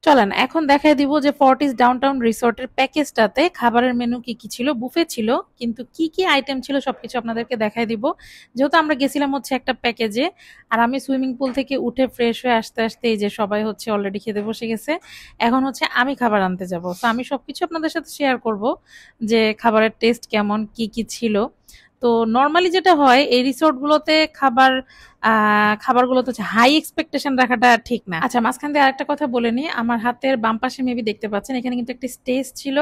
চলেন এখন দেখাই দিব যে ফর্টিস ডাউনটাউন রিসোর্টের প্যাকেজটাতে খাবারের মেনু কি কি ছিল। বুফে ছিল, কিন্তু কি কি আইটেম ছিল সবকিছু আপনাদেরকে দেখাই দিব। যেহেতু আমরা গেছিলাম হচ্ছে একটা প্যাকেজে, আর আমি সুইমিং পুল থেকে উঠে ফ্রেশ হয়ে আসতে আসতে এই যে সবাই হচ্ছে অলরেডি খেতে বসে গেছে। এখন হচ্ছে আমি খাবার আনতে যাব, তো আমি সবকিছু আপনাদের সাথে শেয়ার করব যে খাবারের টেস্ট কেমন, কি কি ছিল। তো নর্মালি যেটা হয় এই রিসোর্ট গুলোতে খাবারগুলোতে হচ্ছে হাই এক্সপেকটেশন রাখাটা ঠিক না। আচ্ছা, মাঝখান দিয়ে আরেকটা কথা বলে নি, আমার হাতের বাম পাশে মেবি দেখতে পাচ্ছেন এখানে কিন্তু একটা স্টেজ ছিল,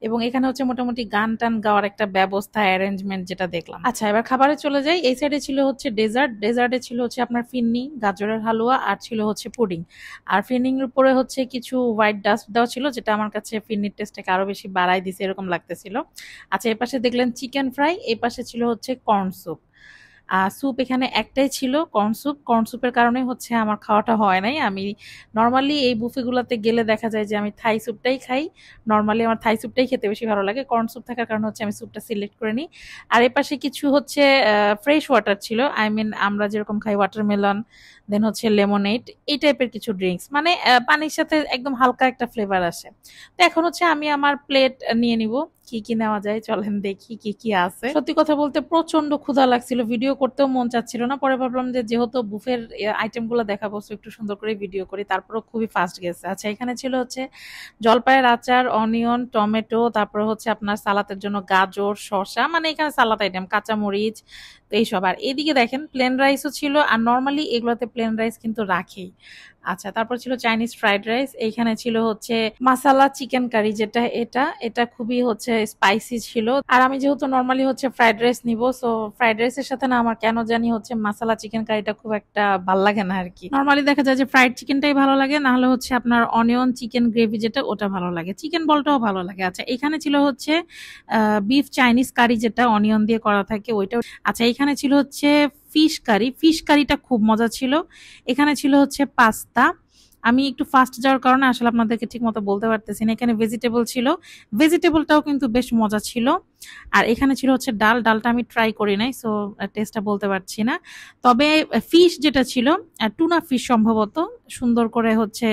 এবং এখানে হচ্ছে মোটামুটি গান টান গাওয়ার একটা ব্যবস্থা অ্যারেঞ্জমেন্ট যেটা দেখলাম। আচ্ছা, এবার খাবারে চলে যাই। এই সাইডে ছিল হচ্ছে ডেজার্টে ছিল হচ্ছে আপনার ফিন্নি, গাজরের হালুয়া, আর ছিল হচ্ছে পুডিং। আর ফিন্নির উপরে হচ্ছে কিছু হোয়াইট ডাস্ট দেওয়া ছিল, যেটা আমার কাছে ফিন্নির টেস্টটাকে আরো বেশি বাড়াই দিছে এরকম লাগতেছিল। আচ্ছা, এর পাশে দেখলেন চিকেন ফ্রাই, এই পাশে ছিল হচ্ছে কর্ন স্যুপ। স্যুপ এখানে একটাই ছিল, কর্ন স্যুপ। কর্ন স্যুপের কারণে হচ্ছে আমার খাওয়াটা হয় নাই। আমি নর্মালি এই বুফেগুলোতে গেলে দেখা যায় যে আমি থাই স্যুপটাই খাই। নর্মালি আমার থাই স্যুপটাই খেতে বেশি ভালো লাগে। কর্ন স্যুপ থাকার কারণে হচ্ছে আমি স্যুপটা সিলেক্ট করে নিই। আর এর পাশে কিছু হচ্ছে ফ্রেশ ওয়াটার ছিল, আই মিন আমরা যেরকম খাই ওয়াটারমেলন, দেন হচ্ছে লেমনেড, এই টাইপের কিছু ড্রিঙ্কস, মানে পানির সাথে একদম হালকা একটা ফ্লেভার আসে। তো এখন হচ্ছে আমি আমার প্লেট নিয়ে নিব। কি কি নেওয়া যায় চলেন দেখি কি কি আছে। সত্যি কথা বলতে প্রচন্ড ক্ষুধা লাগছিল, ভিডিও করতেও মন চাচ্ছিল না। পরে ভাবলাম যে যেহেতু বুফের আইটেম গুলো দেখাবো, একটু সুন্দর করে ভিডিও করি, তারপরও খুবই ফাস্ট গেছে। আচ্ছা, এখানে ছিল হচ্ছে জলপাইয়ের আচার, অনিয়ন, টমেটো, তারপরে হচ্ছে আপনার সালাতের জন্য গাজর, শসা, মানে এখানে সালাদ আইটেম, কাঁচামরিচ, তো এইসব। আর এদিকে দেখেন প্লেন রাইসও ছিল, আর নর্মালি এগুলোতে প্লেন রাইস কিন্তু রাখেই। আচ্ছা, তারপর ছিল চাইনিজ ফ্রাইড রাইস, এইখানে ছিল হচ্ছে মাসালা চিকেন কারি, যেটা এটা এটা খুবই হচ্ছে স্পাইসি ছিল। আর আমি যেহেতু নর্মালি হচ্ছে ফ্রাইড রাইস নিব, সো ফ্রাইড রাইসের সাথে না আমার কেন জানি হচ্ছে মাসালা চিকেন কারিটা খুব একটা ভাল লাগে না আর কি। নর্মালি দেখা যায় যে ফ্রাইড চিকেনটাই ভালো লাগে, না হলে হচ্ছে আপনার অনিয়ন চিকেন গ্রেভি যেটা, ওটা ভালো লাগে। চিকেন বলটাও ভালো লাগে। আচ্ছা, এখানে ছিল হচ্ছে বিফ চাইনিজ কারি, যেটা অনিয়ন দিয়ে করা থাকে ওইটা। আচ্ছা, এখানে ছিল হচ্ছে ফিশ কারি, ফিশ কারিটা খুব মজা ছিল। এখানে ছিল হচ্ছে পাস্তা। আমি একটু ফাস্ট যাওয়ার কারণে আসলে আপনাদেরকে ঠিক মতো বলতে পারতেছি না। এখানে ভেজিটেবল ছিল, ভেজিটেবলটাও কিন্তু বেশ মজা ছিল। আর এখানে ছিল হচ্ছে ডালটা আমি ট্রাই করি নাই, সো টেস্টটা বলতে পারছি না। তবে ফিশ যেটা ছিল, টুনা ফিশ সম্ভবত, সুন্দর করে হচ্ছে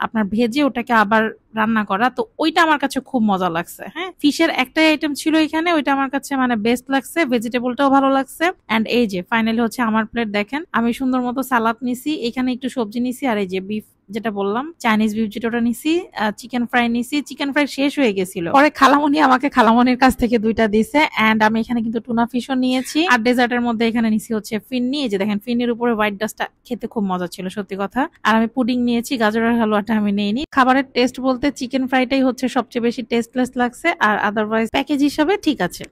আপনার ভেজে ওটাকে আবার রান্না করা, তো ওইটা আমার কাছে খুব মজা লাগছে। হ্যাঁ, ফিশের একটাই আইটেম ছিল এখানে, ওইটা আমার কাছে মানে বেস্ট লাগছে। ভেজিটেবলটাও ভালো লাগছে। এন্ড এই যে ফাইনালি হচ্ছে আমার প্লেট দেখেন, আমি সুন্দর মতো সালাদ নিছি, এখানে একটু সবজি নিছি, আর এই যে বিফ যেটা বললাম চাইনিজ বিফ যেটা, ওটা নিছি। চিকেন ফ্রাই নিছি, চিকেন ফ্রাই শেষ হয়ে গেছিল, পরে খালামণি আমাকে খালামণির কাছ থেকে দুইটা দিছে। এন্ড আমি এখানে কিন্তু টুনা ফিশও নিয়েছি। আর ডেজার্টের মধ্যে এখানে নিছি হচ্ছে ফিন্নি, এই যে দেখেন ফিন্নির উপরে হোয়াইট ডাস্টটা খেতে খুব মজা ছিল সত্যি কথা। আর আমি পুডিং নিয়েছি, গাজরের হালুয়াটা আমি নেইনি। খাবারের টেস্ট বলতে চিকেন ফ্রাইটাই হচ্ছে সবচেয়ে বেশি টেস্টলেস লাগছে, আর আদারওয়াইজ প্যাকেজ হিসাবে ঠিক আছে।